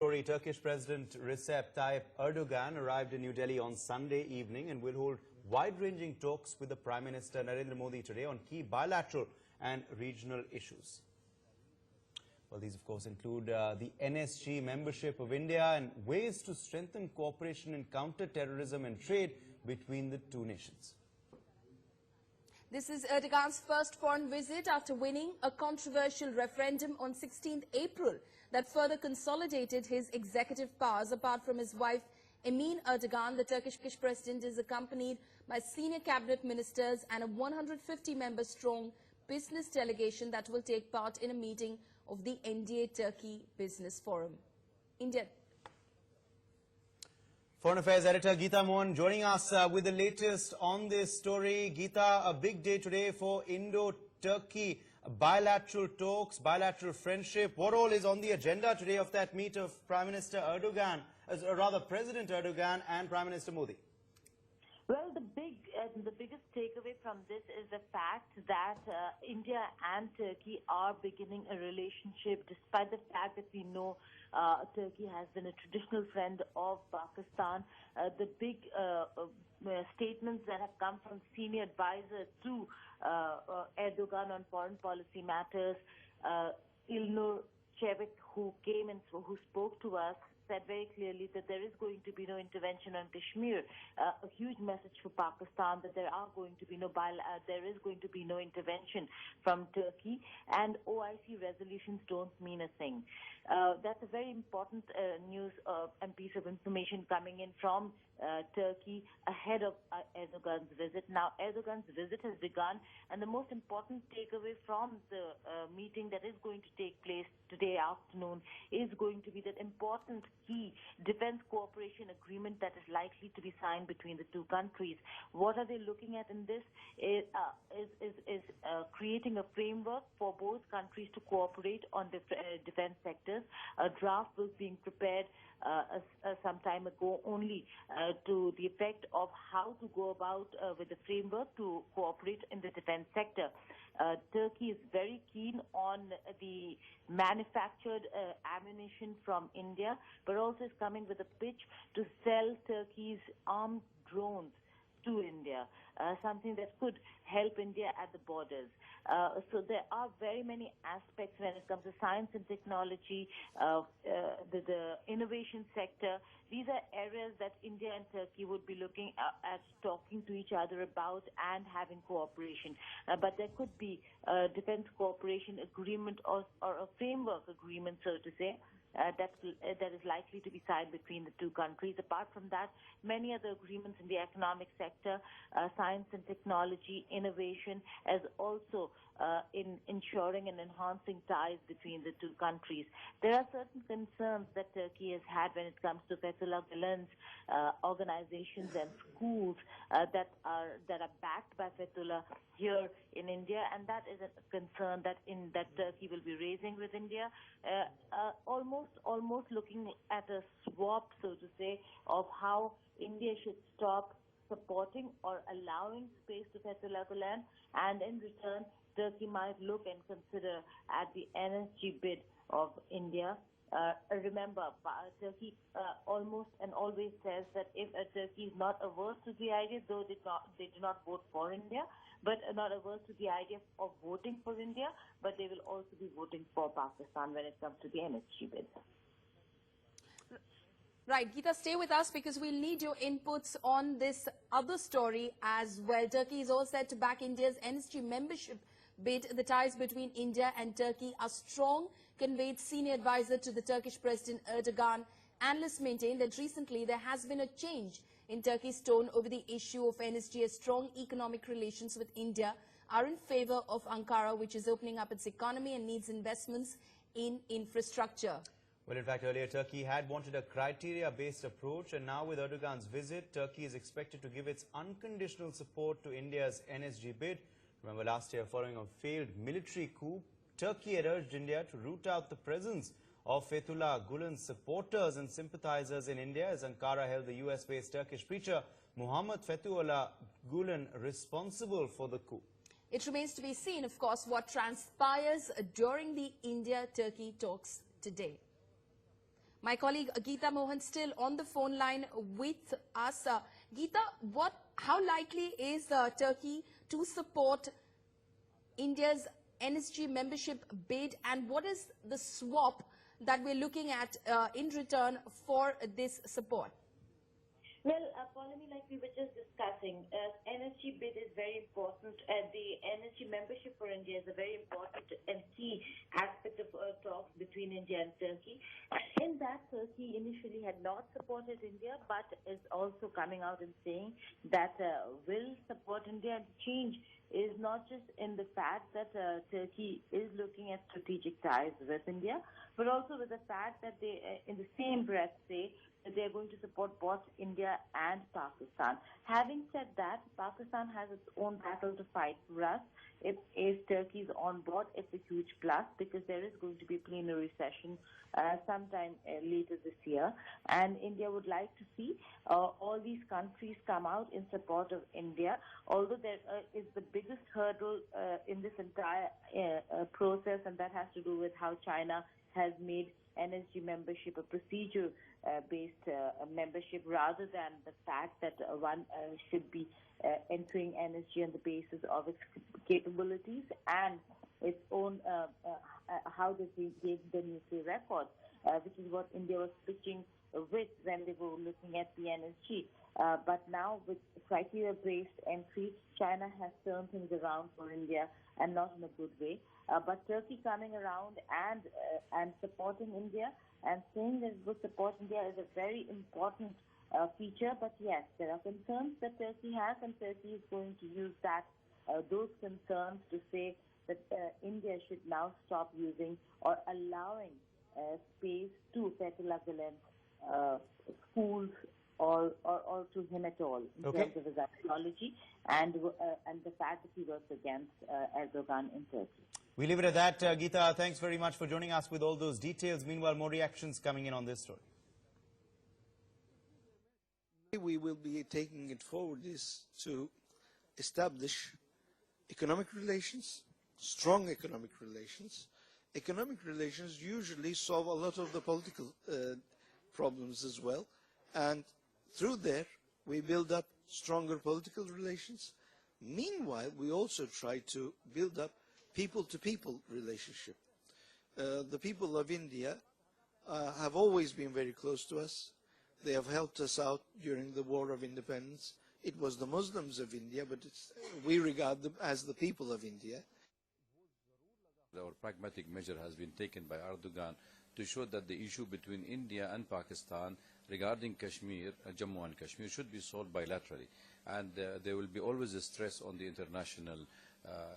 Turkish President Recep Tayyip Erdoğan arrived in New Delhi on Sunday evening and will hold wide-ranging talks with the Prime Minister Narendra Modi today on key bilateral and regional issues. Well, these, of course, include the NSG membership of India and ways to strengthen cooperation in counter-terrorism and trade between the two nations. This is Erdogan's first foreign visit after winning a controversial referendum on 16th April that further consolidated his executive powers. Apart from his wife Emine Erdoğan, the Turkish president is accompanied by senior cabinet ministers and a 150-member strong business delegation that will take part in a meeting of the NDA Turkey Business Forum. India. Foreign Affairs Editor Geeta Mohan joining us with the latest on this story. Geeta, a big day today for Indo-Turkey bilateral talks, bilateral friendship. What all is on the agenda today of that meet of Prime Minister Erdogan, rather President Erdogan and Prime Minister Modi? Well, the biggest takeaway from this is the fact that India and Turkey are beginning a relationship, despite the fact that we know Turkey has been a traditional friend of Pakistan. The big statements that have come from senior advisors to Erdogan on foreign policy matters, Ilnur Çevik, who came and who spoke to us, said very clearly that there is going to be no intervention on Kashmir. A huge message for Pakistan that there is going to be no intervention from Turkey, and OIC resolutions don't mean a thing. That's a very important news and piece of information coming in from Turkey ahead of Erdogan's visit. Now, Erdogan's visit has begun, and the most important takeaway from the meeting that is going to take place today afternoon is going to be that important key defense cooperation agreement that is likely to be signed between the two countries. What are they looking at in this? Is creating a framework for both countries to cooperate on defense sectors. A draft was being prepared some time ago only to the effect of how to go about with the framework to cooperate in the defense sector. Turkey is very keen on the manufactured ammunition from India, but also is coming with a pitch to sell Turkey's armed drones to India, something that could help India at the borders. So there are very many aspects when it comes to science and technology, the innovation sector. These are areas that India and Turkey would be looking at talking to each other about and having cooperation. But there could be a defense cooperation agreement or a framework agreement, so to say, that is likely to be signed between the two countries. Apart from that, many other agreements in the economic sector, science and technology, innovation, as also in ensuring and enhancing ties between the two countries. There are certain concerns that Turkey has had when it comes to Fethullah Gülen's organizations and schools that are backed by Fethullah here in India, and that is a concern that Turkey will be raising with India, almost looking at a swap, so to say, of how India should stop supporting or allowing space to Fethullah Gülen, and in return, Turkey might look and consider at the NSG bid of India. Remember, Turkey almost and always says that if Turkey is not averse to the idea, though they do not vote for India, but not averse to the idea of voting for India, but they will also be voting for Pakistan when it comes to the NSG bid. Right, Geeta, stay with us because we'll need your inputs on this other story as well. Turkey is all set to back India's NSG membership bid. The ties between India and Turkey are strong, conveyed senior advisor to the Turkish President Erdogan. Analysts maintain that recently there has been a change in Turkey's tone over the issue of NSG, as strong economic relations with India are in favor of Ankara, which is opening up its economy and needs investments in infrastructure. Well, in fact, earlier Turkey had wanted a criteria-based approach, and now with Erdogan's visit, Turkey is expected to give its unconditional support to India's NSG bid. Remember, last year, following a failed military coup, Turkey had urged India to root out the presence of Fethullah Gülen's supporters and sympathizers in India, as Ankara held the US-based Turkish preacher Muhammad Fethullah Gülen responsible for the coup. It remains to be seen, of course, what transpires during the India-Turkey talks today. My colleague Geeta Mohan still on the phone line with us. Geeta, how likely is Turkey to support India's NSG membership bid, and what is the swap that we're looking at in return for this support? Well, Paulami, like we were just discussing, NSG bid is very important. The NSG membership for India is a very important and key aspect of talks between India and Turkey. In that, Turkey initially had not supported India, but is also coming out and saying that will support India. And change is not just in the fact that Turkey is looking at strategic ties with India, but also with the fact that they, in the same breath, say that they are going to support both India and Pakistan. Having said that, Pakistan has its own battle to fight for us. If Turkey is on board, it's a huge plus because there is going to be a plenary session sometime later this year. And India would like to see all these countries come out in support of India, although there is the biggest hurdle in this entire process, and that has to do with how China has made NSG membership a procedure-based membership rather than the fact that one should be entering NSG on the basis of its capabilities and its own how they gave the nuclear record, which is what India was pitching with when they were looking at the NSG. But now with criteria-based entry, China has turned things around for India and not in a good way. But Turkey coming around and supporting India and saying that it would support India is a very important feature. But yes, there are concerns that Turkey has, and Turkey is going to use those concerns to say that India should now stop using or allowing space to Fethullah Gulen's schools or to him at all in terms of his ideology and the fact that he works against Erdogan in Turkey. We leave it at that. Geeta, thanks very much for joining us with all those details. Meanwhile, more reactions coming in on this story. We will be taking it forward is to establish economic relations, strong economic relations. Economic relations usually solve a lot of the political problems as well. And through there, we build up stronger political relations. Meanwhile, we also try to build up people-to-people relationship. The people of India have always been very close to us. They have helped us out during the War of Independence. It was the Muslims of India, but we regard them as the people of India. Our pragmatic measure has been taken by Erdogan to show that the issue between India and Pakistan regarding Kashmir, Jammu and Kashmir, should be solved bilaterally. And there will be always a stress on the international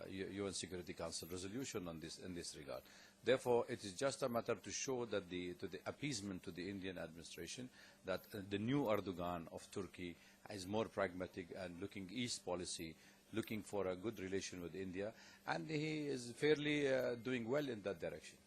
UN Security Council resolution on this, in this regard. Therefore, it is just a matter to show that the appeasement to the Indian administration that the new Erdogan of Turkey is more pragmatic and looking East policy, looking for a good relation with India, and he is fairly doing well in that direction.